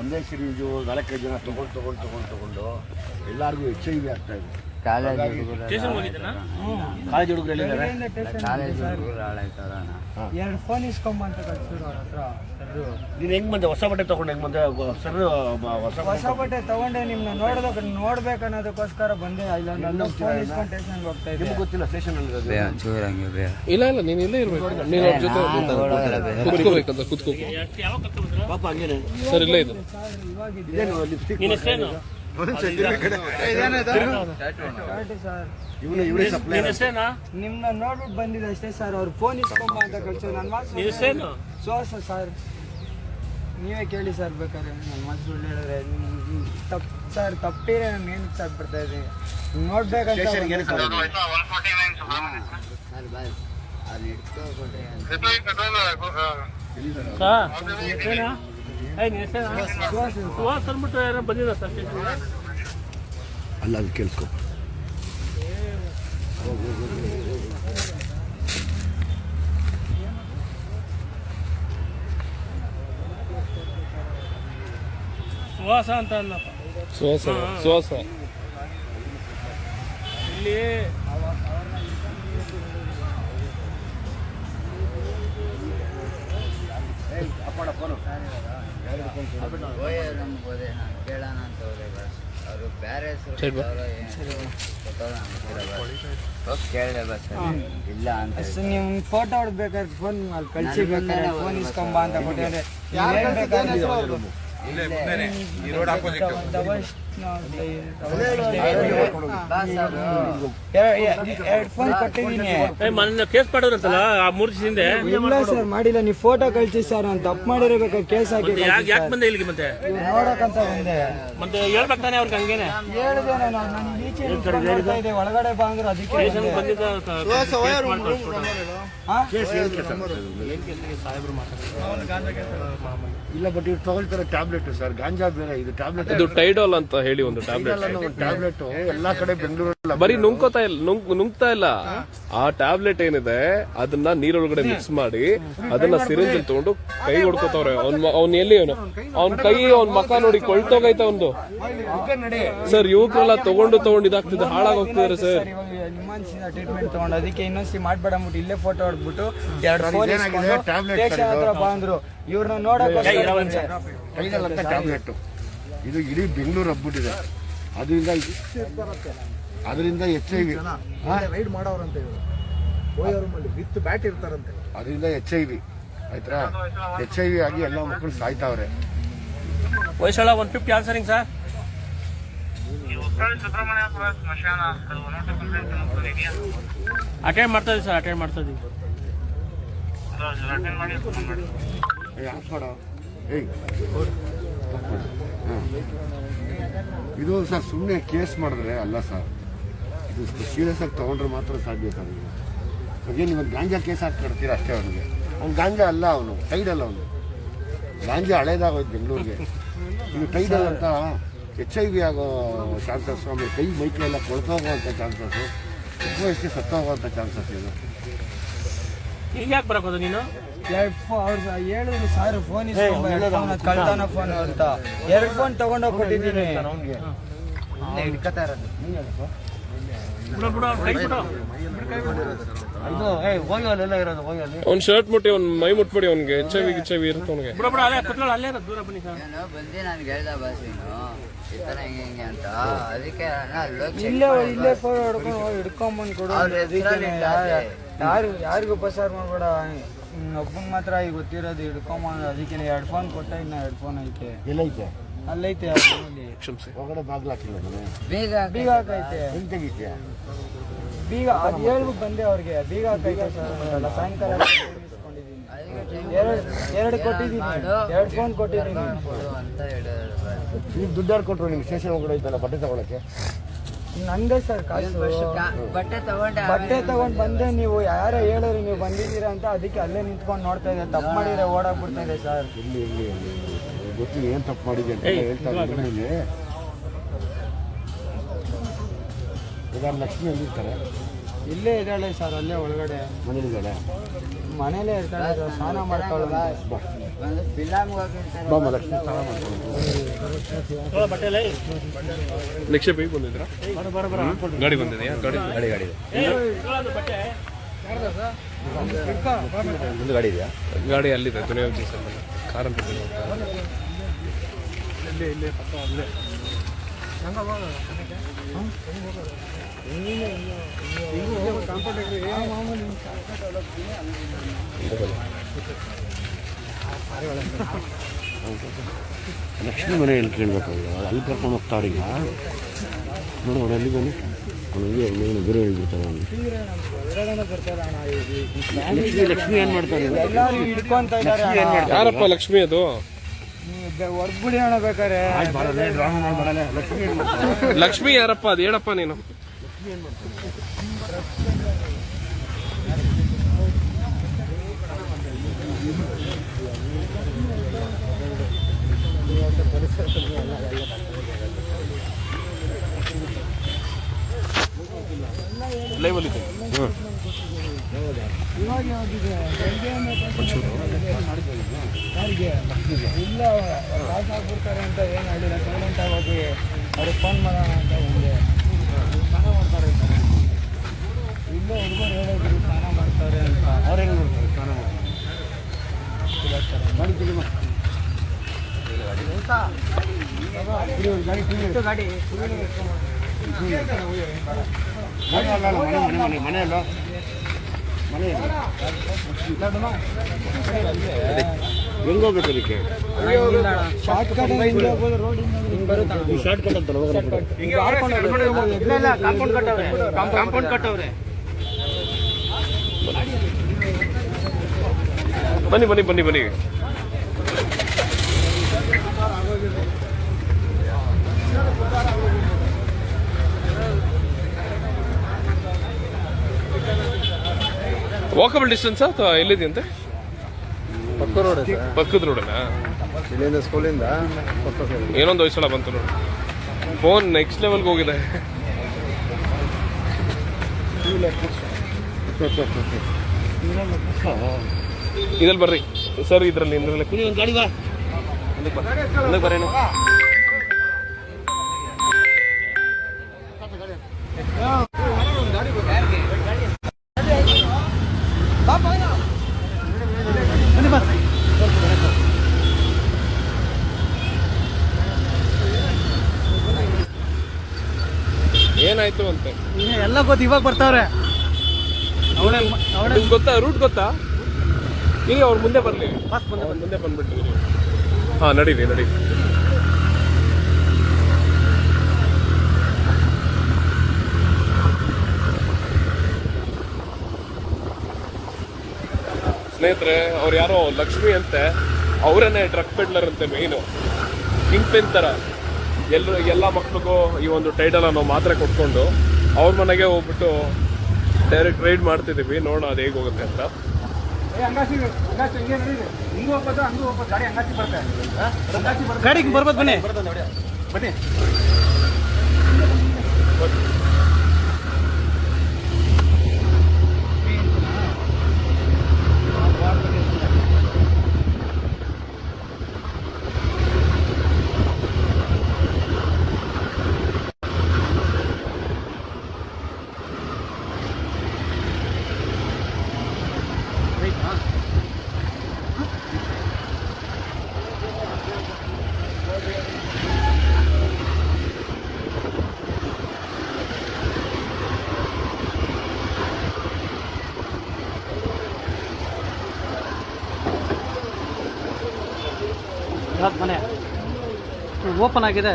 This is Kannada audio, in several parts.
ಒಂದೇ ಸಿರಿಂಜು 4-5 ಜನ ತಗೊಂಡು ಎಲ್ಲರಿಗೂ HIV ಆಗ್ತಾ ಇದೆ. ಕಾಲೇಜ್ ಹುಡುಗರು ಎರಡು ಫೋನ್ ಇಸ್ಕೊಂಬಂತ ಕಳ್ಸಿದ್ರು ಅವ್ರ ಹತ್ರ. ನೀನು ಹೆಂಗ್ ಬಂದೆ? ಹೊಸ ಬಟ್ಟೆ ತಗೊಂಡು ಹೆಂಗ್ ಬಂದೆ ಸರ್? ಹೊಸ ಬಟ್ಟೆ ತಗೊಂಡೆ ನಿಮ್ನ ನೋಡ್ಬೇಕನ್ನೋದಕ್ಕೋಸ್ಕರ ಬಂದೆ. ಇಲ್ಲ ಫೋನ್ ಇಸ್ಕೊಂಡು ಸ್ಟೇಷನ್ಗೆ ಹೋಗ್ತಾ ಇದ್ದೆ. ನಿಮ್ಗೆ ಗೊತ್ತಿಲ್ಲ ಸ್ಟೇಷನ್ ಅಲ್ಲಿ ಇಲ್ಲ ನೀನು ಇಲ್ಲೇ ಇರ್ಬೇಕು. ನೀನು ಅವ್ರ ಜೊತೆ ಕುತ್ಕೋಬೇಕಂತ ಕುತ್ಕೋ ಪಾಪ ಹಂಗೇನೆ ಸರ್. ಇಲ್ಲೇ ಇದು ಲಿಪ್ಸ್ಟಿಕ್ ನಿಮ್ನ ನೋಡ್ಬಿಟ್ಟು ಬಂದಿದೆ ಅಷ್ಟೇ ಸರ್. ಅವ್ರು ಫೋನ್ ಇಸ್ಕೊಂಬ ಅಂತ ಕಳ್ಸೋ. ನನ್ನ ಮಾತು ಸೋಸ ಸರ್, ನೀವೇ ಕೇಳಿ ಸರ್ ಬೇಕಾದ್ರೆ. ನನ್ನ ಮಾತು ಸುಳ್ಳು ಹೇಳಿದ್ರೆ ತಪ್ಪು ಸರ್. ತಪ್ಪಿದ್ರೆ ನಾನು ಏನು ಸರ್ ಬರ್ತಾ ಇದ್ದೀನಿ ನೋಡ್ಬೇಕಂತ. ಅಲ್ಲ ಅದು ಕೇಳಿಸ್ಕೊ. ಸುವಾಸ ಅಂತ ಅಲ್ಲಪ್ಪ, ಸುವಾಸ ಇಲ್ಲಿ ಕೇಳೋಣ ಅಂತ ಹೋದೆ ಬಸ್. ಅವರು ಬೇರೆ ಕೇಳಿದೆ ಬಸ್. ಇಲ್ಲ ಅಂತ ನೀವು ಫೋಟೋ ಹೊಡ್ಬೇಕಾದ್ರೆ ಫೋನ್ ಅಲ್ಲಿ ಕಳ್ಸಿಬೇಕಾದ್ರೆ ಫೋನ್ ಇಸ್ಕೊಂಬ ಅಂತ ಕೊಟ್ಟಿದ್ರೆ ಎರಡು ಫೋನ್ ಕೊಟ್ಟಿದ್ದೀನಿ. ಕೇಸ್ ಮಾಡೋರಂತಲ್ಲ ಆ 3 ದಿವಸದಿಂದ. ಇಲ್ಲ ಸರ್ ಮಾಡಿಲ್ಲ. ನೀವು ಫೋಟೋ ಕಳ್ಸಿ ಸರ್. ನಾನು ತಪ್ಪು ಮಾಡಿರಬೇಕಾದ್ರೆ ಕೇಸ್ ಹಾಕಿ. ಯಾಕೆ ಬಂದೆ ಇಲ್ಲಿಗೆ? ಮತ್ತೆ ನೋಡಕ್ಕಂತ ಬಂದೆ. ಮತ್ತೆ ಹೇಳ್ಬೇಕು ತಾನೆ ಅವ್ರಿಗೆ? ಹಂಗೇನೆ ಹೇಳಿದೆ ನಾನು ಈಚೆ ನೋಡ್ತಾ ಇದ್ದೆ. ಒಳಗಡೆ ಬಾ ಅಂದ್ರೆ ಅದಕ್ಕೆ ಇಲ್ಲ. ಬಟ್ ಇವ್ರು ತಗೊಳ್ತಾರೆ ಟ್ಯಾಬ್ಲೆಟ್ ಸರ್. ಗಾಂಜಾ ಬೇರೆ, ಇದು ಟ್ಯಾಬ್ಲೆಟ್. ಇದು ಟೈಡಾಲ್ ಅಂತ ಹೇಳಿ ಒಂದು ಟ್ಯಾಬ್ಲೆಟ್. ಟ್ಯಾಬ್ಲೆಟ್ ಎಲ್ಲಾ ಕಡೆ ಬೆಂಗಳೂರಲ್ಲಿ ಬರೀ ನುಂಗ್ತಾ ಇಲ್ಲ. ಆ ಟ್ಯಾಬ್ಲೆಟ್ ಏನಿದೆ ಅದನ್ನ ನೀರೊಳಗಡೆ ಮಿಕ್ಸ್ ಮಾಡಿ ಅದನ್ನ ಸಿರಿಂಜ್ ತಗೊಂಡು ಕೈ ಹೊಡ್ಕೋತವ್ರೆ. ಅವ್ನ್ ಎಲ್ಲಿ ಅವ್ನ ಕೈ ಅವ್ನ ಮಕ ನೋಡಿ ಕೊಳ್ತೋಗೈತ ಒಂದು ಸರ್. ಯುವಕರೆಲ್ಲ ತಗೊಂಡು ಇದಾಗ್ತಿದೆ, ಹಾಳಾಗೋಗ್ತಿದ್ದಾರೆ ಸರ್. ಟ್ರೀಟ್ಮೆಂಟ್ ತಗೊಂಡು ಅದಕ್ಕೆ ಇನ್ನೊಂದ್ಸಿ ಮಾಡ್ಬೇಡ ಅಂದ್ಬಿಟ್ಟು ಇಲ್ಲೇ ಫೋಟೋ ಹೊಡ್ಬಿಟ್ಟು 2 ಫೋನ್ ಸ್ಟೇಷನ್ ಹತ್ರ ಬಂದ್ರು. ಇವ್ರನ್ನ ನೋಡಕ್ ಟ್ಯಾಬ್ಲೆಟ್ ಇದು ಇಡೀ ಬೆಂಗಳೂರು ಹಬ್ಬಿಟ್ಟಿದೆ. ಅದರಿಂದ HIV ರೈಡ್ ಮಾಡೋರಂತೆ ವಿತ್ ಬ್ಯಾಟ್ ಇರ್ತಾರಂತೆ. ಅದರಿಂದ HIV ಆಯ್ತಾ? HIV ಆಗಿ ಎಲ್ಲ ಮಕ್ಕಳು ಸಾಯ್ತಾವ್ರೆ. ವಯಸ್ಸಳ 150 ಆನ್ಸರಿಂಗ್ ಸರ್. ಅಟೆಂಡ್ ಮಾಡ್ತಾ ಇದೀವಿ ಸರ್. ಅಟೆಂಡ್ ಮಾಡ್ತಾ ಇದೀವಿ. ಇದು ಸರ್ ಸುಮ್ಮನೆ ಕೇಸ್ ಮಾಡಿದ್ರೆ ಅಲ್ಲ ಸರ್. ಇದು ಸೀರಿಯಸ್ ಆಗಿ ತಗೊಂಡ್ರೆ ಮಾತ್ರ ಸಾಧ್ಯ ಸರ್. ಹಾಗೆ ನೀವು ಗಾಂಜಾ ಕೇಸ್ ಹಾಕಿ ಕಟ್ತೀರ ಅಷ್ಟೇ. ಅವನಿಗೆ ಅವ್ನು ಗಾಂಜಾ ಅಲ್ಲ, ಅವನು ಟೈಡಲ್. ಅವನು ಗಾಂಜಾ ಹಳೇದಾಗೋಯ್ತು ಬೆಂಗಳೂರಿಗೆ. ಇನ್ನು ಟೈಡಲ್ ಅಂತ HIV ಆಗೋ ಚಾನ್ಸಸ್, ಆಮೇಲೆ ಕೈ ಮೈಕೆಲ್ಲ ಕೊಳ್ತೋಗುವಂಥ ಚಾನ್ಸಸ್ಸು, ಚಿಕ್ಕ ವಯಸ್ಸಿಗೆ ಸತ್ತೋಗುವಂಥ ಚಾನ್ಸಸ್ ಇದು. ಈಗ ಯಾಕೆ ಬರೋದು ನೀನು? ಅವ್ರು ಹೇಳಿದ್ರು ಸರ್ ಫೋನ್ ಇಸ್ಕೊಂಬ ಕಳ್ತಾನ ಫೋನ್ ಅಂತ. 2 ಫೋನ್ ತಗೊಂಡೋಗಿ ಕೊಟ್ಟಿದ್ದೀನಿ. ಅವ್ನ ಶರ್ಟ್ ಮುಟ್ಟಿ ಅವ್ನ ಮೈ ಮುಟ್ಬಿಡಿ. ಅವ್ನಿಗೆ HIV ಇರುತ್ತೆ ಅವ್ನಿಗೆ. ಬಂದು ನನ್ಗೆ ಹೇಳ್ದ ಬಸ್ ಈ ತರ ಹಿಂಗೆ ಅಂತ. ಅದಕ್ಕೆ ಇಲ್ಲೇ ಫೋನ್ ಹಿಡ್ಕೊಂಬಂದು ಕೊಡು. ಯಾರಿಗೂ ಪಸಾರ್ ಮಾಡ್ಬೇಡ. ಒಬ್ಬನ್ ಮಾತ್ರ ಈಗ ಗೊತ್ತಿರೋದು ಹಿಡ್ಕೊಂಬಂದು. ಅದಕ್ಕೆ 2 ಫೋನ್ ಕೊಟ್ಟ. ಇನ್ನ 2 ಫೋನ್ ಐತೆ. ಎಲ್ಲೈತೆ? ಅಲ್ಲೈತೆ. ಹೊರಗಡೆ ಬಾಗ್ಲು ಹಾಕಿಲ್ಲ. ಬೀಗ ಹಾಕೈತೆ. ಹೆಂಗೆ ತೆಗಿತೀಯ? ಬೀಗ ಅದು ಹೇಳ್ಬಿಟ್ಟು ಬಂದೆ ಅವ್ರಿಗೆ. ಬೀಗ ಹಾಕೈತೆ ಸರ್. ಸಾಯಂಕಾಲ 2 ಕೊಟ್ಟಿದ್ದೀನಿ. 2 ಫೋನ್ ಕೊಟ್ಟಿದ್ದೀನಿ ಅಂತ ಹೇಳಿದ್ರು. ನೀವು ದುಡ್ಡು ಕೊಟ್ಟರು ನಿಮ್ಗೆ ಸ್ಟೇಷನ್ ಒಳಗಡೆ ಐತಲ್ಲ ಬಟ್ಟೆ ತಗೊಳಕ್ಕೆ? ನಂದೇ ಸರ್ ಕಾಸು. ಬಟ್ಟೆ ತಗೊಂಡು ಬಂದೆ. ನೀವು ಯಾರೋ ಹೇಳಿದ್ರಿ ನೀವು ಬಂದಿದ್ದೀರಾ ಅಂತ. ಅದಕ್ಕೆ ಅಲ್ಲೇ ನಿಂತ್ಕೊಂಡು ನೋಡ್ತಾ ಇದ್ದೆ. ತಪ್ಪು ಮಾಡಿದ್ರೆ ಓಡಾಗ್ಬಿಡ್ತಾ ಇದೆ ಸರ್. ಇಲ್ಲಿ ಗೊತ್ತಿಲ್ಲ ಏನು ತಪ್ಪು ಮಾಡಿದೆ ಅಂತ ಹೇಳ್ತಾರೆ. ಇದಾದ ಲಕ್ಷ್ಮಿ ಎಲ್ಲಿರ್ತಾರೆ? ಇಲ್ಲೇ ಇದ್ದಾಳೆ ಸರ್, ಅಲ್ಲೇ ಒಳಗಡೆ ಮನೇಲಿದ್ದಾಳೆ. ಮನೇಲೇ ಇರ್ತಾಳೆ ಸರ್, ಸ್ನಾನ ಮಾಡ್ತಾಳೆ. ಒಂದು ಫಿಲಮ್ಗೆ ಹೋಗಿರ್ತಾರೆ. ಬಾಮ್ಮ ಲಕ್ಷ್ಮಿ ಸ್ನಾನ ಮಾಡ್ಕೊಂಡು. ಬಟ್ಟೆಲ್ಲ ನಿಕ್ಷೇಪ ಈಗ ಬಂದಿದ್ರಾ? ಗಾಡಿ ಬಂದಿದೆಯಾ? ಗಾಡಿ ಗಾಡಿ ಬಟ್ಟೆ ಒಂದು ಗಾಡಿ ಇದೆಯಾ? ಗಾಡಿ ಅಲ್ಲಿದೆ, ದುನಿಯಾ ಕಾರಲ್ಲಿ ಲಕ್ಷ್ಮಿ ಮನೆ ಎಲ್ಲಿ ಕೇಳಬೇಕಾಗಿಲ್ಲ, ಅಲ್ಲಿ ಕರ್ಕೊಂಡು ಹೋಗ್ತಾವ್ರೀಗ. ನೋಡು ಅವ್ರು ಅಲ್ಲಿ ಬನ್ನಿ, ಅವನಿಗೆ ಏನು ಬೇರೆ ಹೇಳ್ಬಿಡ್ತಾರೆ ಅವನಿಗೆ. ಲಕ್ಷ್ಮಿ ಏನು ಮಾಡ್ತಾರೆ? ಎಲ್ಲರೂ ಹಿಡ್ಕೊಂತ ಇದ್ದಾರೆ. ಯಾರಪ್ಪ ಲಕ್ಷ್ಮಿ? ಅದು ಹೊರ್ಬಿಡಿ ಅಣ್ಣ ಬೇಕಾರೆ. ಲಕ್ಷ್ಮಿ ಯಾರಪ್ಪ? ಅದು ಹೇಳಪ್ಪ ನೀನು. ಲೈವಲ್ಲಿ ಇವಾಗ ಯಾವ್ದಿದೆ? ಯಾರಿಗೆ ಇಲ್ಲ ಪಾಸ್ ಆಗ್ಬಿಡ್ತಾರೆ ಅಂತ ಏನು ಹೇಳಿಲ್ಲ. ಸೈಲೆಂಟಾಗಿ ಹೋಗಿ ಅವ್ರಿಗೆ ಫೋನ್ ಮಾಡೋಣ ಅಂತ ಹಿಂಗೆ ಸ್ನಾನ ಮಾಡ್ತಾರೆ. ಇಲ್ಲೇ ಹುಡುಗರು ಹೇಳಿದ್ರು ಸ್ನಾನ ಮಾಡ್ತಾರೆ ಅಂತ. ಅವ್ರು ಹೆಂಗೆ ಮಾಡ್ತಾರೆ ಸ್ನಾನ ಮಾಡಿ? ಗಾಡಿ ಮನೆಯಲ್ಲ ಹೆಂಗ್ ಹೋಗ್ಬೇಕು ಅದಕ್ಕೆ? ಶಾರ್ಟ್ ಕಟ್ ರೋಡಿಂದ ಬರುತ್ತೆ. ಶಾರ್ಟ್ ಕಟ್ ಅಂತಲ್ಲ ಕಾಂಪೌಂಡ್ ಕಟ್ಟವ್ರೆ. ಬನ್ನಿ ಬನ್ನಿ ಬನ್ನಿ ಬನ್ನಿ. ವಾಕಬಲ್ ಡಿಸ್ಟೆನ್ಸ್ ಅಥವಾ ಎಲ್ಲಿದೆಯಂತೆ? ಪಕ್ಕ ರೋಡ್ ಪಕ್ಕದ ರೋಡಲ್ಲ? ಇಲ್ಲಿಂದ ಸ್ಕೂಲಿಂದ ಏನೊಂದು ಹೊಯ್ಸಳ ಬಂತು ನೋಡಿ. ಫೋನ್ ನೆಕ್ಸ್ಟ್ ಲೆವೆಲ್ಗೆ ಹೋಗಿದೆ. ಇದ್ರಲ್ಲಿ ಬರ್ರಿ ಸರ್, ಇದರಲ್ಲಿ ಗಾಡಿ ಬಾ ಬರೇನು. ಏನಾಯ್ತು ಅಂತೆ ಎಲ್ಲ ಗೊತ್ತು, ಇವಾಗ ಬರ್ತಾವ್ರೆ. ನಿಮ್ಗೆ ಗೊತ್ತಾ ರೂಟ್ ಗೊತ್ತಾ? ಈಗ ಅವ್ರು ಮುಂದೆ ಬರಲಿ, ಮುಂದೆ ಬಂದ್ಬಿಟ್ಟು. ಹಾಂ ನಡೀರಿ ನಡಿ. ಸ್ನೇಹಿತರೆ, ಅವ್ರು ಯಾರೋ ಲಕ್ಷ್ಮಿ ಅಂತೆ, ಅವರೇನೆ ಡ್ರಗ್ ಪೆಡ್ಲರ್ ಅಂತೆ. ಮೇಯ್ನು ಕಿಂಗ್ ಪೆನ್ ಥರ ಎಲ್ಲ ಮಕ್ಳಿಗೂ ಈ ಒಂದು ಟೈಟಲ್ ನಾವು ಮಾತ್ರೆ ಕೊಟ್ಕೊಂಡು ಅವ್ರ ಮನೆಗೆ ಹೋಗ್ಬಿಟ್ಟು ಡೈರೆಕ್ಟ್ ರೈಡ್ ಮಾಡ್ತಿದ್ದೀವಿ. ನೋಡೋಣ ಅದು ಹೇಗೆ ಹೋಗುತ್ತೆ ಅಂತ. ಗಾಡಿಗೆ ಬರ್ಬೋದು, ಬನ್ನಿ ಬನ್ನಿ. ಮನೆ ಓಪನ್ ಆಗಿದೆ.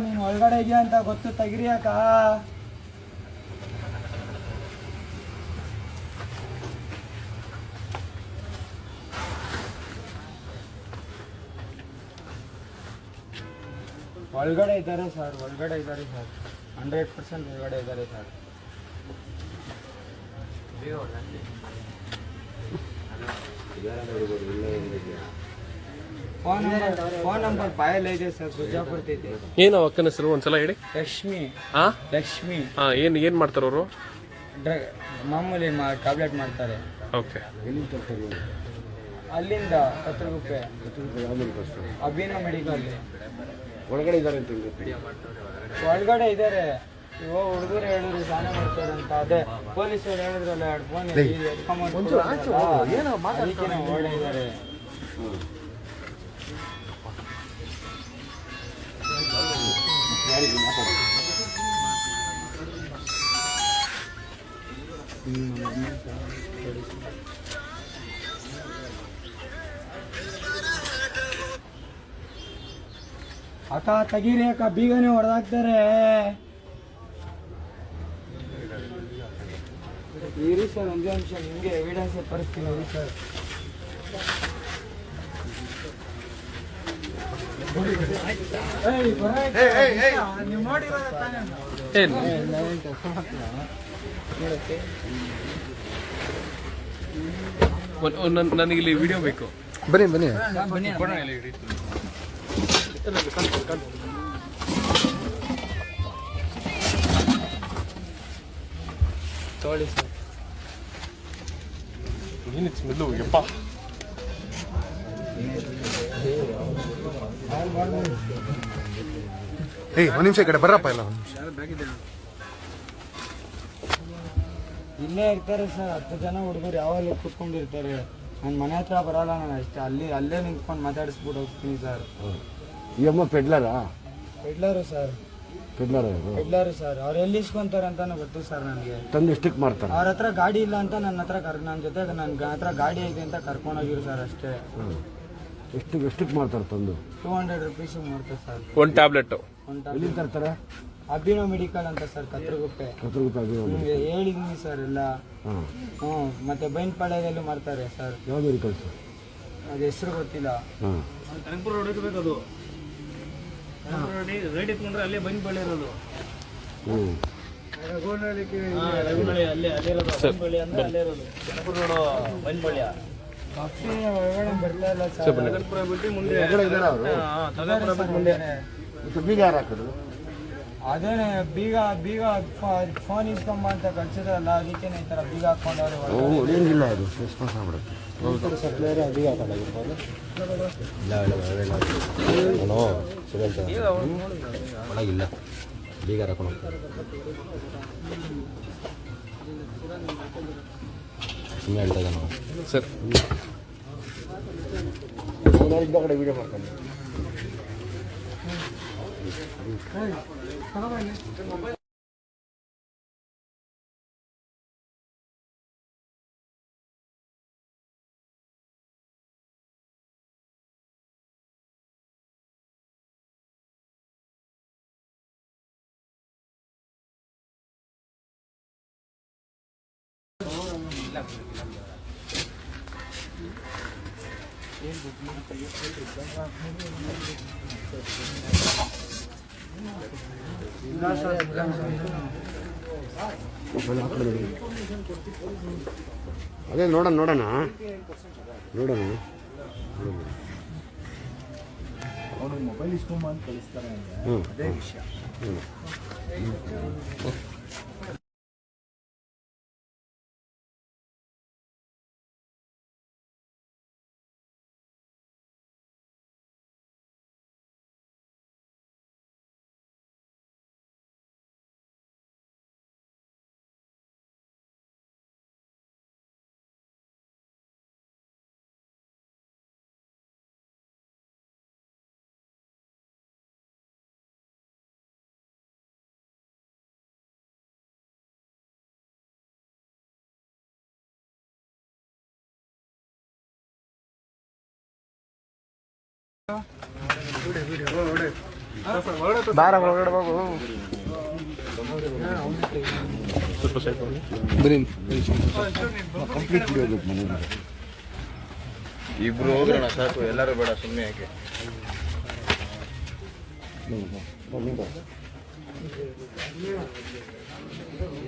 ನೀನು ಒಳಗಡೆ ಇದೆಯಾ ಅಂತ ಗೊತ್ತು, ತೆಗಿರಿಯಾಕ. ಒಳಗಡೆ ಇದ್ದಾರೆ ಸರ್ 100% ಒಳಗಡೆ ಇದ್ದಾರೆ ಸರ್. ಫೋನ್ ನಂಬರ್ ಬಾಯಲ್ಲೇ ಇದೆ ಸರ್, ಬಿಜಾಪುರದೈತೆ. ಏನು ಅಕ್ಕನ ಹೆಸರು ಒಂದ್ಸಲ ಹೇಳಿ. ಲಕ್ಷ್ಮಿ. ಏನ್ ಮಾಡ್ತಾರ ಅವರು? ಮಾಮೂಲಿ ಟ್ಯಾಬ್ಲೆಟ್ ಮಾಡ್ತಾರೆ. ಓಕೆ. ಅಲ್ಲಿಂದ ಕತ್ರಗುಪ್ಪೆ ಅಭಿನ ಮೆಡಿಕಲ್ ಒಳಗಡೆ ಇದ್ದಾರೆ ಅಂತ ಒಳಗಡೆ ಇದ್ದಾರೆ. ಇವಾಗ ಹುಡುಗರು ಹೇಳಿದ್ರು ಸ್ನಾನ ಮಾಡ್ತಾರೆ ಅಂತ. ಅದೇ ಪೊಲೀಸರು ಹೇಳಿದ್ರಲ್ಲ 2 ಫೋನ್ ಎತ್ಕೊಂಡ್ಬಂದು ಓಡೇ ಇದ್ದಾರೆ. ಅಕ್ಕ ತೆಗೀರಿ ಅಕ್ಕ, ಬೀಗನೇ ಹೊಡೆದಾಕ್ತಾರೆ. ಇರಿ ಸರ್, ಒಂದೇ ನಿಮಿಷ ನಿಮಗೆ ಎವಿಡೆನ್ಸ್ ತೋರಿಸ್ತೀನಿ ಸರ್. ನೀವು ನೋಡಿರೋದ ತಾನೇ? ನನಗಿಲ್ಲಿ ವಿಡಿಯೋ ಬೇಕು. ಬನ್ನಿ ತೋಳಿ ಸರ್. ಏನಿತ್ತು ಸ್ಮೆಲ್ಲು ಯಪ್ಪ. ಒಂದ್ ನಿಮಿಷ ಈ ಕಡೆ ಬರ್ರಪ್ಪ. ಇಲ್ಲ ಇಲ್ಲೇ ಇರ್ತಾರೆ ಸರ್ 10 ಜನ ಹುಡುಗರು ಯಾವಾಗಲೂ ಕೂತ್ಕೊಂಡಿರ್ತಾರೆ. ನನ್ನ ಮನೆ ಹತ್ರ ಬರಲ್ಲ, ನಾನು ಅಷ್ಟೇ ಅಲ್ಲೇ ನಿಂತ್ಕೊಂಡು ಮಾತಾಡಿಸ್ಬಿಟ್ಟು ಹೋಗ್ತೀನಿ ಸರ್. ಈ ಅಮ್ಮ ಪೆಡ್ಲರಾ? ಪೆಡ್ಲರು ಸರ್, ಪೆಡ್ಲರು ಸರ್. ಅವ್ರು ಎಲ್ಲಿ ಇಸ್ಕೊಂತಾರೆ ಅಂತಾನು ಗೊತ್ತು ಸರ್ ನನಗೆ. ತಂದು ಎಷ್ಟಕ್ಕೆ ಮಾಡ್ತಾರೆ? ಅವ್ರ ಹತ್ರ ಗಾಡಿ ಇಲ್ಲ ಅಂತ ನನ್ನ ಜೊತೆ ನನ್ನ ಹತ್ರ ಗಾಡಿ ಐತೆ ಅಂತ ಕರ್ಕೊಂಡೋಗಿರು ಸರ್ ಅಷ್ಟೇ. ಎಷ್ಟಕ್ಕೆ ಮಾಡ್ತಾರೆ ತಂದು? 200 rupees ಮಾಡ್ತಾರೆ ಸರ್. ಒಂದು ಟ್ಯಾಬ್ಲೆಟ್. ಎಲ್ಲಿ ತರ್ತಾರೆ? ಅಭಿನವ್ ಮೆಡಿಕಲ್ ಅಂತ ಸರ್, ಕತ್ರಗುಪ್ಪೆ. ನಿಮಗೆ ಹೇಳಿದ್ದೀನಿ ಸರ್ ಎಲ್ಲ. ಮತ್ತೆ ಬೈನ್ಪಾಳ್ಯದಲ್ಲೂ ಮಾಡ್ತಾರೆ ಸರ್. ಯಾವ ಮೆಡಿಕಲ್ ಸರ್? ಅದು ಹೆಸರು ಗೊತ್ತಿಲ್ಲ. ಕನಕಪುರ ರೋಡ್ ಇರಬೇಕದು. ಕನಕಪುರ ರೋಡ್ ಇಟ್ಕೊಂಡ್ರೆ ಅಲ್ಲೇ ಬೈನ್ಪಾಳ್ಯ ಇರೋದು. ಅಲ್ಲೇ ಇರೋದು ಬೈನ್ಪಾಳ್ಯ ಅಂದ್ರೆ ಅಲ್ಲೇ ಇರೋದು. ಕನಕಪುರ ರೋಡ್ ಬೈನ್ಪಾಳ್ಯ. ಒಳಗಡೆ ಬರ್ತಾ ಇಲ್ಲ ಸರ್. ಕನಕಪುರ ಬಿಟ್ಟು ಮುಂದೆ ಮುಂದೆ ಬೀಗ ಯಾರು ಹಾಕಿದ್ರು? ಅದೇನೆ ಬೀಗ ಫೋನ್ ಇಸ್ಕೊಂಬ ಅಂತ ಕಳ್ಸಿದ್ರಲ್ಲ, ಅದಕ್ಕೆ ಈ ಥರ ಬೀಗ ಹಾಕೊಂಡವ್ರೆ. ಏನಿಲ್ಲ, ಅದು ರೆಸ್ಪಾನ್ಸ್ ಆಗ್ಬಿಡುತ್ತೆ. ಬೀಗ ಹಾಕೊಂಡಿರ್ಬೋದು. ಒಳಗಿಲ್ಲ, ಬೀಗ ಹಾಕೊಂಡು ಸುಮ್ಮನೆ ಹೇಳ್ತಾ ಇದ್ದಾನೆ ಸರ್. ಇಂದ ಕಡೆ ವಿಡಿಯೋ ಮಾಡ್ತಾನೆ. ಅದೇ ನೋಡೋಣ ಅವನು ಮೊಬೈಲ್ ಇಸ್ಕೊಂಬ ಅಂತ ಕಳಿಸ್ತಾರೆ. ಅದೇ ವಿಷಯ. ಬಾರ ಒಳಗಡೆ ಬಾಬು. ಸ್ವಲ್ಪ ಸೈಡ್ ಮಾಡಿ. ಕಂಪ್ಲೀಟ್ ಹೋಗ್ಬೇಕು ಮನೆಗೆ. ಇಬ್ರು ಹೋಗೋಣ ಸಾಕು, ಎಲ್ಲರೂ ಬೇಡ ಸುಮ್ಮನೆ ಯಾಕೆ.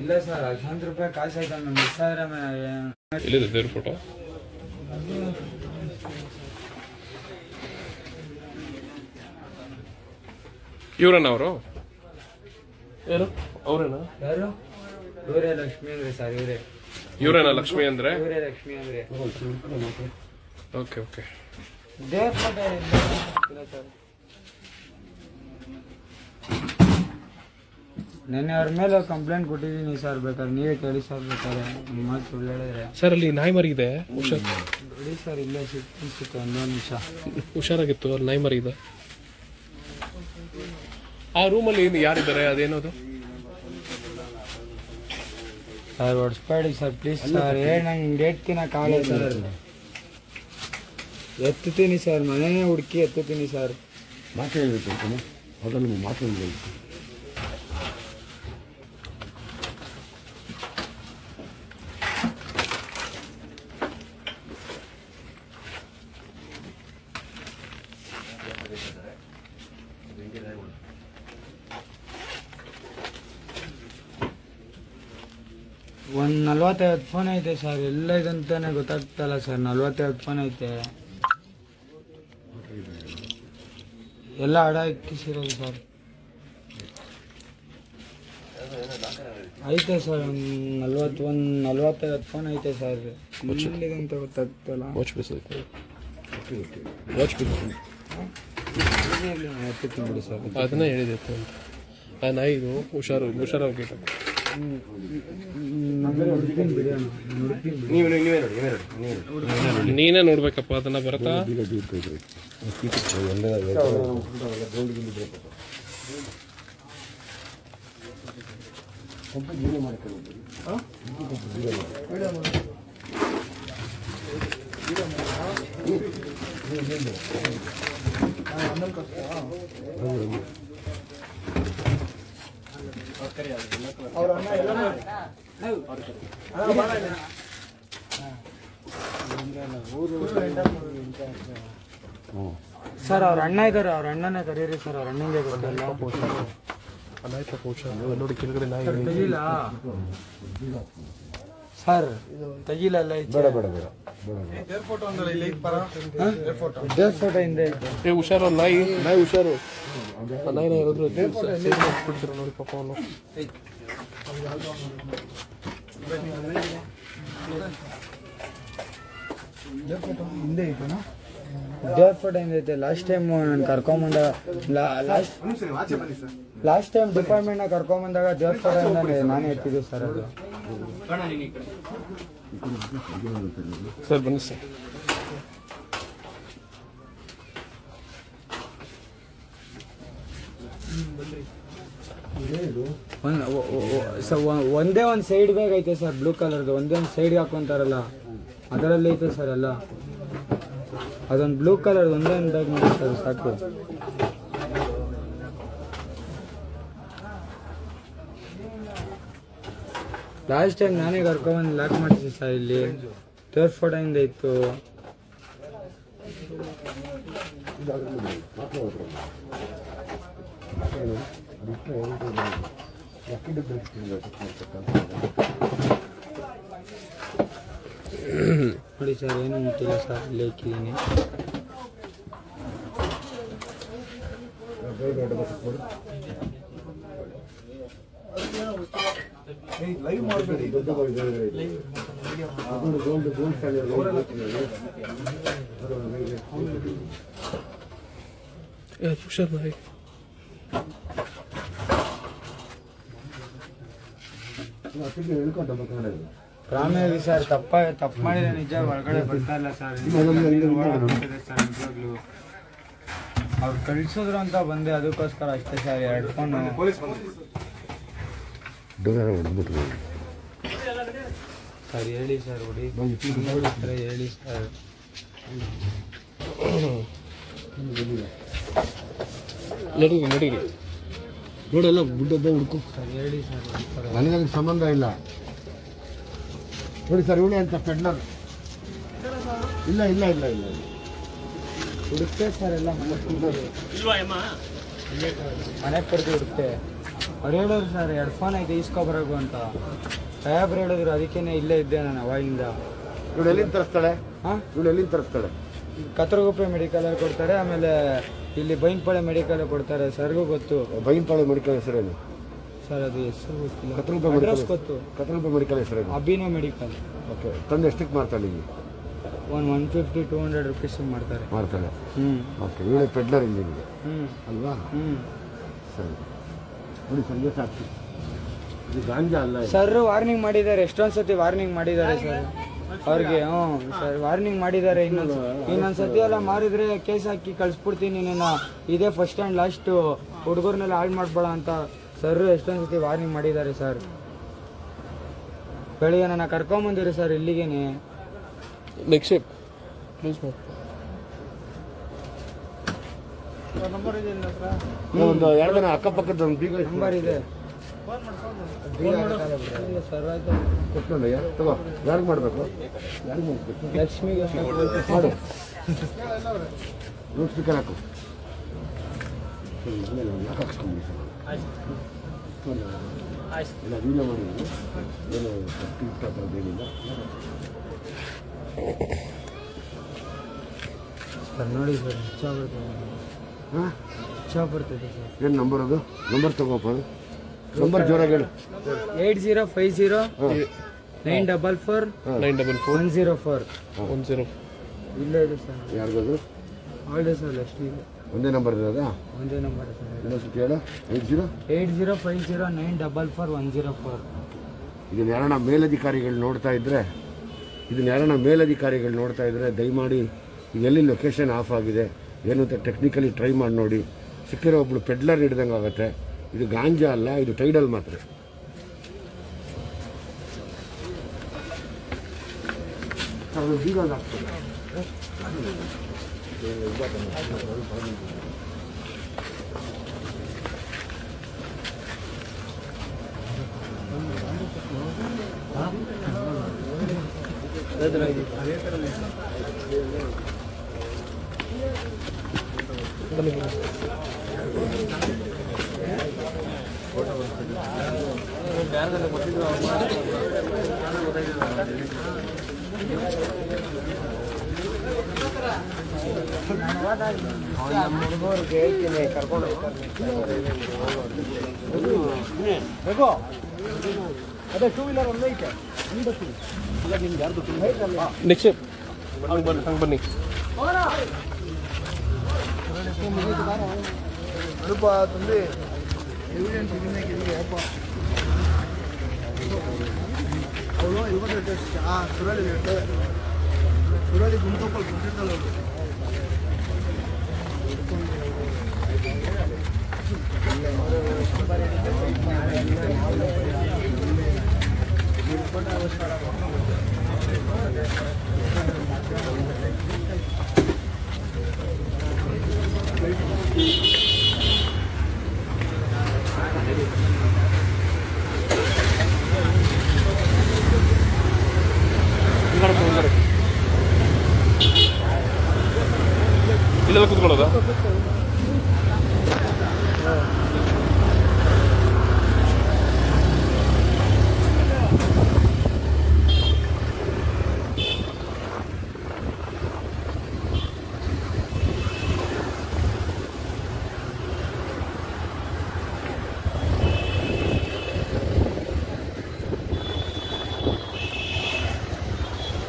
ಇಲ್ಲ ಸರ್ 100 ರೂಪಾಯಿ ಕಾಸು ಆಯ್ತು ನಮ್ಮ ಮಿಸ್ ಆದ್ರೆ ಎಲ್ಲಿದೆ ದೇವ್ರ ಫೋಟೋ? ಇವ್ರನ್ನ ಅವರು ಯಾರು? ಅವ್ರೇನಾ? ಯಾರು? ಇವರೇ ಲಕ್ಷ್ಮಿ ಅಂದ್ರೆ ಸರ್, ಇವರೇ ಇವ್ರೇನಾ ಲಕ್ಷ್ಮಿ ಅಂದ್ರೆ? ಇವರೇ ಲಕ್ಷ್ಮಿ ಅಂದ್ರೆ. Okay okay. ದೇವ್ರ ಫೋಟೋ ಇಲ್ಲ ಸರ್. ನೆನ್ನೆ ಅವ್ರ ಮೇಲೆ ಕಂಪ್ಲೇಂಟ್ ಕೊಟ್ಟಿದ್ದೀನಿ ಸರ್, ಬೇಕಾದ್ರೆ ನೀವೇ ಕೇಳಿ ಸರ್, ಬೇಕಾದ್ರೆ ನಿಮ್ಮ ಮಾತು ಸುಳ್ಳು ಹೇಳಿದ್ರೆ. ಸರ್ ಅಲ್ಲಿ ನಾಯಿ ಮರಿ ಇದೆ, ಹುಷಾರ್ ಬಿಡಿ ಸರ್, ಇಲ್ಲೇ ಸಿಕ್ಕಿತ್ತು ಒಂದೊಂದು ನಿಮಿಷ. ಹುಷಾರಾಗಿತ್ತು, ಅಲ್ಲಿ ನಾಯಿ ಮರಿ ಇದೆ. ಆ ರೂಮಲ್ಲಿ ಯಾರಿದ್ದಾರೆ? ಅದೇನದು ಸರ್? ಹೊಡ್ಸ್ಬೇಡಿ ಸರ್ ಪ್ಲೀಸ್ ಸರ್. ನಂಗೆ ಡೇಟ್ ತಿನ್ನಕ್ಕಾಗಲ್ಲ ಸರ್. ಎತ್ತುತ್ತೀನಿ ಸರ್, ಮನೆನೇ ಹುಡುಕಿ ಎತ್ತುತ್ತೀನಿ ಸರ್. ಮಾತು ಹೇಳ್ಬೇಕು ಹೋಟೆಲ್ ಮಾತು ಹೇಳ್ಬೇಕು. ಒಂದು 45 ಫೋನ್ ಐತೆ ಸರ್, ಎಲ್ಲ ಇದಂತಾನೆ ಗೊತ್ತಾಗ್ತಲ್ಲ ಸರ್. 45 ಫೋನ್ ಐತೆ, ಎಲ್ಲ ಅಡ ಇಕ್ಕಿಸಿರೋದು ಸರ್. ಐತೆ ಸರ್, ಒಂದು 45 ಫೋನ್ ಐತೆ ಸರ್. ಎಲ್ಲಿದಂತ ಗೊತ್ತಾಗ್ತಲ್ಲ. ಎತ್ತುತ್ತೀನಿ ಬಿಡಿ ಸರ್. ಅದನ್ನ ಹೇಳಿದಿತ್ತು ಅಂತ. ಆ ನಾಯಿದು ಹುಷಾರಾಗಿ ನೀನೇ ನೋಡ್ಬೇಕಪ್ಪ ಅದನ್ನ. ಬರತ್ತಾ? ಸರ್ ಅವ್ರ ಅಣ್ಣ ಇದ್ದಾರೆ, ಅವ್ರ ಅಣ್ಣನೇ ಕರೀರಿ ಸರ್. ಅವ್ರ ಅಣ್ಣಂಗೆ ಗೊತ್ತಲ್ಲ. ನೋಡಿ ಕೆಳಗಡೆ ನಾಯಿ ತೆಗಿಲ್ಲ ಸರ್, ತೆಗಿಲಲ್ಲ. ದೇವ್ರ ಫೋಟೋ ಹಿಂದೆ. ಹುಷಾರು, ನಾಯಿ ಹುಷಾರು. ನಾಯಿನ ಯಾರಾದ್ರು ಬಿಡ್ತೀರ ನೋಡಿ ಪಾಪ ಅವನು. ದೇವ್ರ ಫೋಟೋ ಹಿಂದೈತೆ. ಲಾಸ್ಟ್ ಟೈಮ್ ನಾನು ಕರ್ಕೊಂಬಂದಾಗ, ಲಾಸ್ಟ್ ಟೈಮ್ ಡಿಪಾರ್ಟ್ಮೆಂಟ್ನ ಕರ್ಕೊಂಬಂದಾಗ ದೇವ್ರ ಫೋಟೋ ನಾನೇ ಎತ್ತಿದ್ದೆ ಸರ್. ಅದು ಸರ್ ಬನ್ನಿ ಸರ್. ಒಂದೇ ಒಂದು ಸೈಡ್ ಬ್ಯಾಗ್ ಐತೆ ಸರ್, ಬ್ಲೂ ಕಲರ್ದು. ಒಂದೇ ಒಂದು ಸೈಡ್ಗೆ ಹಾಕೊಂತಾರಲ್ಲ, ಅದರಲ್ಲಿ ಐತೆ ಸರ್ ಎಲ್ಲ. ಅದೊಂದು ಬ್ಲೂ ಕಲರ್ ಒಂದೇ ಒಂದು ಬ್ಯಾಗ್ ಮಾಡಿ ಸರ್, ಸಾಕು. ಲಾಸ್ಟ್ ಟೈಮ್ ನಾನೇ ಕರ್ಕೊಂಬಂದು ಲಾಕ್ ಮಾಡಿದ್ದೆ ಸರ್. ಇಲ್ಲಿ ದೇವ್ರ ಫೋಟೋಯಿಂದ ಇತ್ತು. ನೋಡಿ ಸರ್, ಏನು ಮುಟ್ಟಿಲ್ಲ ಸರ್, ಇಲ್ಲೇ ಇಕ್ಕಿದ್ದೀನಿ. ಲೈವ್ ಮಾಡಬೇಡಿ. ಹುಷಾರ್ ನಾಯಿ. ರಾಮೇವಿ ಸರ್, ತಪ್ಪು ಮಾಡಿದ್ರೆ ನಿಜ ಒಳಗಡೆ ಬರ್ತಾ ಇಲ್ಲ ಸರ್. ನಿಜವಾಗ್ಲೂ ಅವ್ರು ಕಳಿಸಿದ್ರು ಅಂತ ಬಂದೆ, ಅದಕ್ಕೋಸ್ಕರ ಅಷ್ಟೇ ಸರ್. 2 phone sir. ಹೇಳಿ ಸರ್, ಹೊಡಿ ಹೇಳಿ ಸರ್. ನಡೀರಿ ನೋಡೆಲ್ಲ ಗುಡ್ಡದ್ದ ಹುಡುಕು ಸರ್. ಹೇಳಿ ಸರ್, ನನಗೆ ಅದಕ್ಕೆ ಸಂಬಂಧ ಇಲ್ಲ. ನೋಡಿ ಸರ್, ಇವಳೆ ಅಂತ ಪೆಡ್ಲರ್. ಇಲ್ಲ ಇಲ್ಲ ಇಲ್ಲ ಇಲ್ಲ ಹುಡುಕ್ತೆ ಸರ್ ಎಲ್ಲ. ಇಲ್ವಾ ಅಮ್ಮ? ಮನೆಗೆ ಕರೆದು ಹುಡುಕ್ತೆ ಅವ್ರು ಹೇಳಿದ್ರು ಸರ್ 2 ಫೋನ್ ಐತೆ ಈಸ್ಕೊಬರೋದು ಅಂತ ಸಾಹೇಬ್ರು ಹೇಳಿದ್ರು, ಅದಕ್ಕೇನೆ ಇಲ್ಲೇ ಇದ್ದೆ ನಾನು ಅವಾಗಿಂದ. ಇವಳು ಎಲ್ಲಿಂದ ತರಿಸ್ತಾಳೆ? ಹಾಂ, ಇವಳು ಎಲ್ಲಿಂದ ತರಿಸ್ತಾಳೆ? ಕತ್ರಗುಪ್ಪೆ ಮೆಡಿಕಲಲ್ಲಿ ಕೊಡ್ತಾರೆ, ಆಮೇಲೆ ಇಲ್ಲಿ ಬೈನ್ಪಾಳೆ ಮೆಡಿಕಲ್ ಕೊಡ್ತಾರೆ. ಸರ್ಗೂ ಗೊತ್ತು. ಬೈನ್ಪಾಳೆ ಮೆಡಿಕಲ್ ಹೆಸರೇನು ಸರ್ ಅದು ಹೆಸರು ಗೊತ್ತಿಲ್ಲ. ಕತ್ರಗುಪ್ಪೆ ಅಡ್ರೆಸ್ ಮೆಡಿಕಲ್ ಗೊತ್ತು. ಕತ್ರಗುಪ್ಪೆ ಮೆಡಿಕಲ್ ಹೆಸರೇನು? ಅಭಿನೋ ಮೆಡಿಕಲ್. ಓಕೆ. ತಂದು ಎಷ್ಟಕ್ಕೆ ಮಾಡ್ತಾಳೆ ಈಗ? 150-200 ರುಪೀಸ್ ಮಾಡ್ತಾರೆ. ಮಾಡ್ತಾಳೆ. ಹ್ಞೂ ಓಕೆ. ಇವಳೆ ಪೆಡ್ಲರ್ ಇಂಜಿನಿಗೆ ಹ್ಞೂ ಅಲ್ವಾ? ಹ್ಞೂ ಸರಿ ನೋಡಿ, ಸಂಜೆ ಸಾಕು. ಇದು ಗಾಂಜಾ ಅಲ್ಲ ಇದು. ಸರ್ ವಾರ್ನಿಂಗ್ ಮಾಡಿದ್ದಾರೆ, ಎಷ್ಟೊಂದು ಸತಿ ವಾರ್ನಿಂಗ್ ಮಾಡಿದ್ದಾರೆ ಸರ್ ಅವ್ರಿಗೆ. ಹ್ಞೂ ಸರ್ ವಾರ್ನಿಂಗ್ ಮಾಡಿದ್ದಾರೆ. ಇನ್ನೊಂದು ಸತಿ ಎಲ್ಲ ಮಾರಿದ್ರೆ ಕೇಸ್ ಹಾಕಿ ಕಳಿಸ್ಬಿಡ್ತೀನಿ ನಿನ್ನ, ಇದೇ ಫಸ್ಟ್ ಆ್ಯಂಡ್ ಲಾಸ್ಟು, ಹುಡುಗರ್ನೆಲ್ಲ ಹಾಳು ಮಾಡಬೇಡ ಅಂತ ಸರ್ ಎಷ್ಟೊಂದು ಸತಿ ವಾರ್ನಿಂಗ್ ಮಾಡಿದ್ದಾರೆ ಸರ್. ಬೆಳಿಗ್ಗೆ ನನ್ನ ಕರ್ಕೊಂಬಂದಿರಿ ಸರ್ ಇಲ್ಲಿಗೇನೆ. ನಿಕ್ಷೇಪ್ ಪ್ಲೀಸ್ ಒಂದು 2 ದಿನ ಅಕ್ಕಪಕ್ಕದ ಒಂದು ಬೀಗ ನಂಬರ್ ಇದೆ ಸರ್. ಆಯ್ತು ಕೊಟ್ಟಲ್ಲ ತಗೋ. ಯಾರಿಗೆ ಮಾಡಬೇಕು? ಯಾರಿಗೆ ಮಾಡಿಸ್ಬೇಕು? ಲಕ್ಷ್ಮಿಗೆ ಮಾಡು. ಲೌಡ್ ಸ್ಪೀಕರ್ ಹಾಕು. ಸರಿ, ಆಮೇಲೆ ಒಂದು ಯಾಕೆ ಹಾಕ್ಸ್ಕೊಂಬಿಡಿ ಸರ್. ಇಲ್ಲ ವೀಡಿಯೋ ಮಾಡಿದ್ರು ಏನು ಟಿಕ್ಟಾಕ್ ಅದೇನಿಲ್ಲ ಸರ್. ನೋಡಿ ಸರ್ ಇಚ್ಛಾ ಬರ್ತದೆ. ಹಾಂ, ಇಚ್ಛಾ ಬರ್ತದೆ ಸರ್. ಏನು ನಂಬರ್ ಅದು? ನಂಬರ್ ತಗೋಪ್ಪ. ನಂಬರ್ ಜೋರಾಗಿ ಹೇಳು. 8050 944 104. 10. ಇಲ್ಲೇ ಇದೆ ಸರ್. ಯಾರಿಗದು? ಹೌದು ಸರ್, ಲಕ್ಷ್ಮಿಗೆ ಒಂದೇ ನಂಬರ್ ಇರೋದಾ? ಒಂದೇ ನಂಬರ್ ಸರ್. ಇನ್ನೊಂದು ಹೇಳು. 8050 944 104. ಇದನ್ನ ಯಾರನ್ನ ಮೇಲಧಿಕಾರಿಗಳು ನೋಡ್ತಾ ಇದ್ರೆ ದಯಮಾಡಿ ಎಲ್ಲಿ ಲೊಕೇಶನ್ ಆಫ್ ಆಗಿದೆ ಏನು ಅಂತ ಟೆಕ್ನಿಕಲಿ ಟ್ರೈ ಮಾಡಿ ನೋಡಿ. ಸಿಕ್ಕಿರೋ ಒಬ್ಳು ಪೆಡ್ಲರ್ ಹಿಡ್ದಂಗೆ ಆಗುತ್ತೆ. ಇದು ಗಾಂಜಾ ಅಲ್ಲ, ಇದು ಟೈಡಲ್ ಮಾತ್ರ. ಹುಡುಗರಿಗೆ ಹೇಳ್ತೀನಿ ಕರ್ಕೊಂಡು ಅದೇ 2 ವೀಲರ್ ಒಂದು ಐತೆ. ನಿಕ್ಷೇಪ್ ಹಂಗೆ ಬನ್ನಿ. ಸ್ವಲ್ಪ ತಂದು ಎವಿಡೆನ್ಸ್ ಇದನ್ನೇ ಅಪ್ಪ ಅವಳು ಇವತ್ತು ಸುರಳಿ ಇರ್ತದೆ. ಸುರಳಿ ಗುಂಪಲ್ಲಿ ಕೊಟ್ಟಿರ್ತಲ್ಲ ಅವರು. ಇಲ್ಲೆಲ್ಲ ಕೂತ್ಕೊಳ್ಳೋದಾ?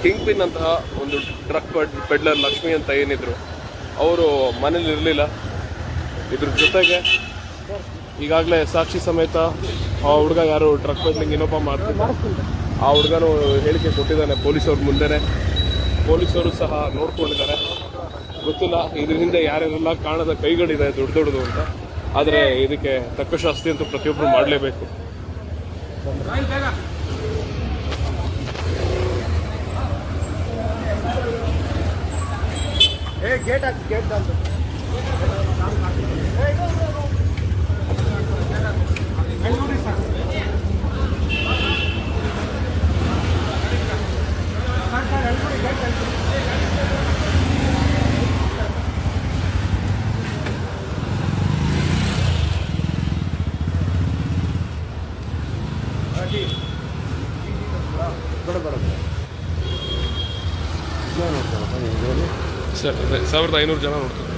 ಕಿಂಗ್ ಪಿನ್ ಅಂತಹ ಒಂದು ಡ್ರಗ್ ಪೆಡ್ಲರ್ ಲಕ್ಷ್ಮಿ ಅಂತ ಏನಿದ್ರು, ಅವರು ಮನೇಲಿ ಇರಲಿಲ್ಲ. ಇದ್ರ ಜೊತೆಗೆ ಈಗಾಗಲೇ ಸಾಕ್ಷಿ ಸಮೇತ ಆ ಹುಡುಗ ಯಾರು ಡ್ರಗ್ ಪೆಡ್ಲಿಂಗ್ ಇನ್ನೊಬ್ಬ ಮಾಡ್ತಿದ್ದ, ಆ ಹುಡುಗನು ಹೇಳಿಕೆ ಕೊಟ್ಟಿದ್ದಾನೆ ಪೊಲೀಸವ್ರ ಮುಂದೆನೆ. ಪೊಲೀಸರು ಸಹ ನೋಡ್ಕೊಂಡಿದ್ದಾರೆ. ಗೊತ್ತಿಲ್ಲ ಇದ್ರ ಹಿಂದೆ ಯಾರ್ಯಾರೆಲ್ಲ ಕಾಣದ ಕೈಗಳಿದೆ ದೊಡ್ಡದು ಅಂತ. ಆದರೆ ಇದಕ್ಕೆ ತಕ್ಕ ಶಾಸ್ತಿ ಅಂತೂ ಪ್ರತಿಯೊಬ್ಬರು ಮಾಡಲೇಬೇಕು. ಗೇಟ್ ಹಾಕಿ ಗೇಟ್ ಅಂತ ಸರ್ ಅದೇ 1500 ಜನ ನೋಡ್ತಾರೆ.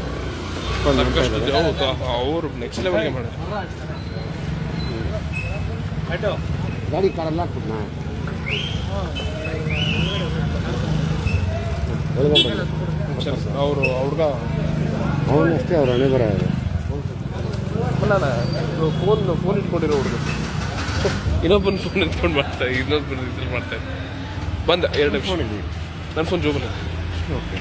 ಸಾಕಷ್ಟು ಹೌದು, ಅವರು ನೆಕ್ಸ್ಟ್ ಲೆವೆಲ್ಗೆ ಮಾಡಿದ್ರು. ಆಯ್ತು ಗಾಡಿ ಕಾರೆಲ್ಲ ಹಾಕ್ಬಿಟ್ನಾ ಸರ್ ಅವರು ಹುಡುಗ ಅವನಷ್ಟೇ ಅವ್ರ ಹಣೆ ಬರ ಅಲ್ಲ ಫೋನ್ ಇಟ್ಕೊಂಡಿರೋ ಹುಡುಗ ಇನ್ನೊಬ್ಬನ ಫೋನ್ ಇಟ್ಕೊಂಡು ಮಾಡ್ತಾ ಇನ್ನೊಬ್ಬನ ಇದ್ರಲ್ಲಿ ಮಾಡ್ತಾ ಇದ್ದೆ. ಬಂದ 2 ನಿಮಿಷ ನನ್ನ ಫೋನ್ ಜೋಬಲ್ಲಿ. ಓಕೆ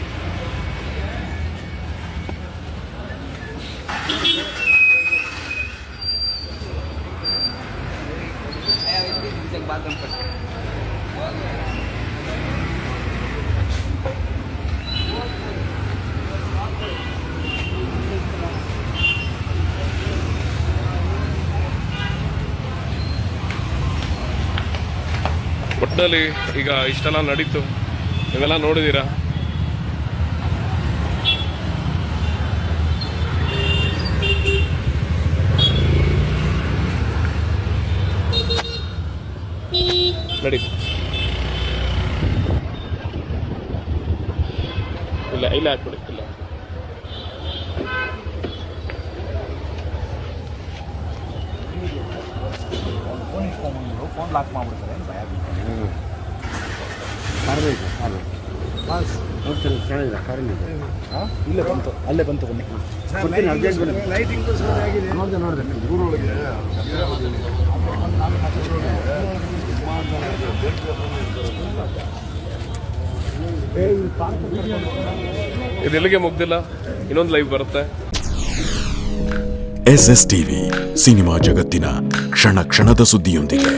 ಒಟ್ಟಿನಲ್ಲಿ ಈಗ ಇಷ್ಟೆಲ್ಲ ನಡೀತು, ನೀವೆಲ್ಲ ನೋಡಿದ್ದೀರಾ. ನಡೀತು ಇಲ್ಲ ಹಾಕ್ಬಿಡಿ. ಇಲ್ಲ ಫೋನ್ ಇಸ್ಕೊಂಡ್ಬಂದು ಫೋನ್ ಲಾಕ್ ಮಾಡ್ಬಿಡ್ತಾರೆ ಅಂತ ಭಯ ಬೀಳ್ತಾರೆ. ಕಾರಬೇಕು ಕಾರು ನೋಡ್ತೀನಿ ಚೆನ್ನಾಗಿದೆ ಕಾರಿನಿದೆ. ಇಲ್ಲೇ ಬಂತು, ಅಲ್ಲೇ ಬಂತು ಬನ್ನಿ. ಕೊಡ್ತೀನಿ ಅರ್ಜೆಂಟ್ ಬನ್ನಿ. ಲೈಟಿಂಗು ಸರಿಯಾಗಿದೆ. ನೋಡಿದೆ ಊರೊಳಗೆ ಇದು ಎಲ್ಲಿಗೆ ಮುಗ್ದಿಲ್ಲ, ಇನ್ನೊಂದು ಲೈವ್ ಬರುತ್ತೆ. SS ಟಿವಿ ಸಿನಿಮಾ ಜಗತ್ತಿನ ಕ್ಷಣ ಕ್ಷಣದ ಸುದ್ದಿಯೊಂದಿಗೆ.